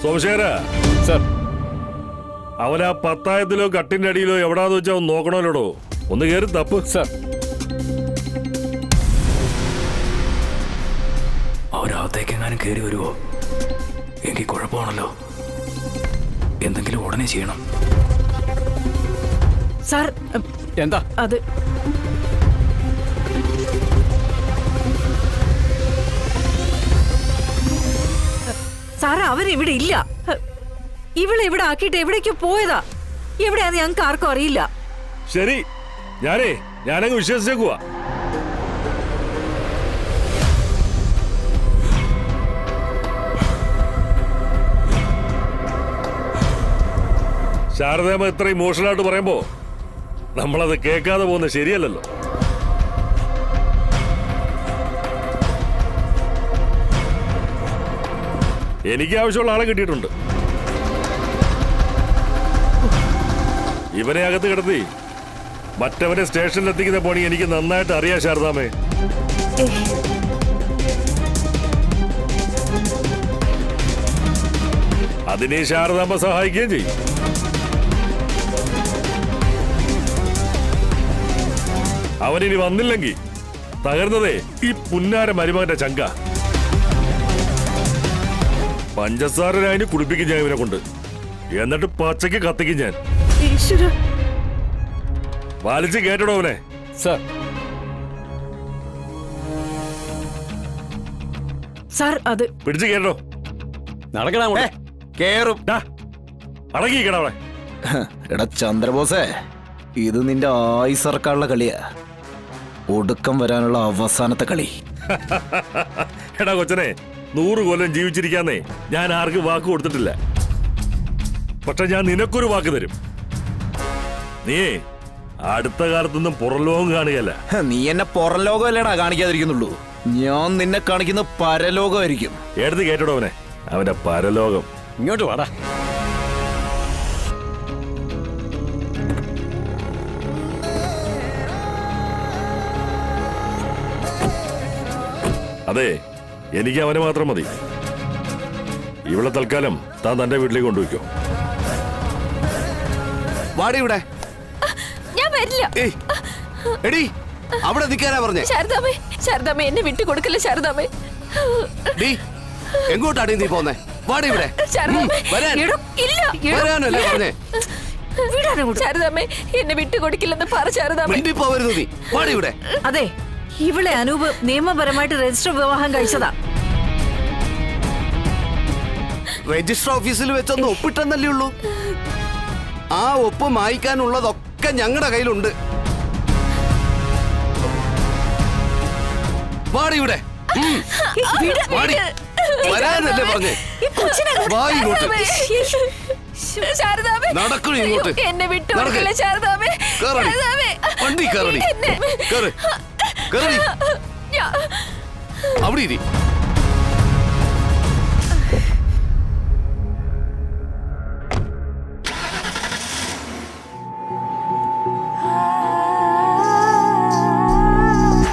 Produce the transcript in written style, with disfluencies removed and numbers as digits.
Somashekara sir, അവനാ പത്തായത്തിലോ കട്ടിന്റെ അടിയിലോ എവിടാന്ന് വെച്ചാ ഒന്ന് നോക്കണമല്ലോടോ. ഒന്ന് കയറി തപ്പ്. സർ. അവരകത്തേക്കെങ്ങാനും കയറി വരുമോ? എങ്കിൽ കുഴപ്പമാണല്ലോ. എന്തെങ്കിലും ഉടനെ ചെയ്യണം. സാർ, എന്താ അത് സാർ, അവരിവിടെ ഇല്ല. ഇവളെ ഇവിടെ ആക്കിയിട്ട് എവിടേക്കോ പോയതാ. എവിടെയാന്ന് ഞങ്ങൾക്ക് ആർക്കും അറിയില്ല. ശരി, ഞാനങ്ങ് വിശ്വസിച്ചേക്കുവാ. ശാരദാമ്മ ഇത്ര ഇമോഷണലായിട്ട് പറയുമ്പോ നമ്മളത് കേൾക്കാതെ പോകുന്നത് ശരിയല്ലല്ലോ. എനിക്ക് ആവശ്യമുള്ള ആളെ കിട്ടിയിട്ടുണ്ട്. ഇവനെ അകത്ത് കിടത്തി മറ്റവനെ സ്റ്റേഷനിൽ എത്തിക്കുന്ന പണി എനിക്ക് നന്നായിട്ട് അറിയാം ശാരദാമ്മേ. അതിനെ ശാരദാമ്മ സഹായിക്കുകയും ചെയ്യും. അവനിനി വന്നില്ലെങ്കിൽ തകർന്നതേ ഈ പുന്നാര മരുമകന്റെ ചങ്ക. പഞ്ചസാരനായി കുടിപ്പിക്കും ഞാൻ ഇവനെ കൊണ്ട്. എന്നിട്ട് പച്ചയ്ക്ക് കത്തിക്കും ഞാൻ. വലിച്ച് കേട്ടടോ അവനെ. സർ. സാർ, അത് പിടിച്ച് കേട്ടോ. നടക്കണ കേറും. അടങ്ങിക്കണ അവിടെ. എടാ ചന്ദ്രബോസേ, ഇത് നിന്റെ ആയുസറക്കാനുള്ള കളിയാ. ഒടുക്കം വരാനുള്ള അവസാനത്തെ കളി. എടാ കൊച്ചനെ, 100 കൊല്ലം ജീവിച്ചിരിക്കാന്നേ ഞാൻ ആർക്കും വാക്ക് കൊടുത്തിട്ടില്ല. പക്ഷെ ഞാൻ നിനക്കൊരു വാക്ക് തരും. നീ അടുത്ത കാലത്തൊന്നും പുറംലോകം കാണുകയല്ല. നീ എന്നെ പുറം ലോകമല്ലേടാ കാണിക്കാതിരിക്കുന്നുള്ളൂ. ഞാൻ നിന്നെ കാണിക്കുന്ന പരലോകമായിരിക്കും. എടുത്ത് കേട്ടോ അവനെ, അവന്റെ പരലോകം. ഇങ്ങോട്ട് വാടാ. അതെ, എനിക്ക് അവനെ മാത്രം മതി. ഇവിടെ തൽക്കാലം താൻ തന്റെ വീട്ടിലേക്ക് കൊണ്ടുപോയിക്കോ. വാടി ഇവിടെ. ഞാൻ വരില്ല. എടി, അവിടെ നിൽക്കാനാ പറഞ്ഞേ. ശാരദാമ്മ എന്നെ വിട്ടു കൊടുക്കല്ലേ ശാരദാമ്മ. ഡി, എങ്ങോട്ടാടി നീ പോന്നേ? വാടി ഇവിടെ. വരാനല്ലേ പറഞ്ഞേ. ശാരദാമ്മ എന്നെ വിട്ടു കൊടുക്കില്ലെന്ന് പറ ശാരദാമ്മ. മിണ്ടിപ്പോവരുത് നീ. വാടി ഇവിടെ. അതെ, ഇവളെ അനൂപ് നിയമപരമായിട്ട് രജിസ്റ്റർ വിവാഹം കഴിച്ചതാ. രജിസ്റ്റർ ഓഫീസിൽ വെച്ചൊന്ന് ഒപ്പിട്ടെന്നല്ലേ ഉള്ളൂ. ആ ഒപ്പ് മായ്ക്കാനുള്ളതൊക്കെ ഞങ്ങളുടെ കയ്യിലുണ്ട്. വാടി ഇവിടെ. വാടി. വരാനല്ലേ പറഞ്ഞേ. വാ ഇങ്ങോട്ട്. നടക്കണു ഇങ്ങോട്ട്. എന്നെ വിട്ടു കൊടുക്കില്ല ശാരദാമ്മ. വണ്ടി കയറണി. കയറി അവിടെ ഇരി.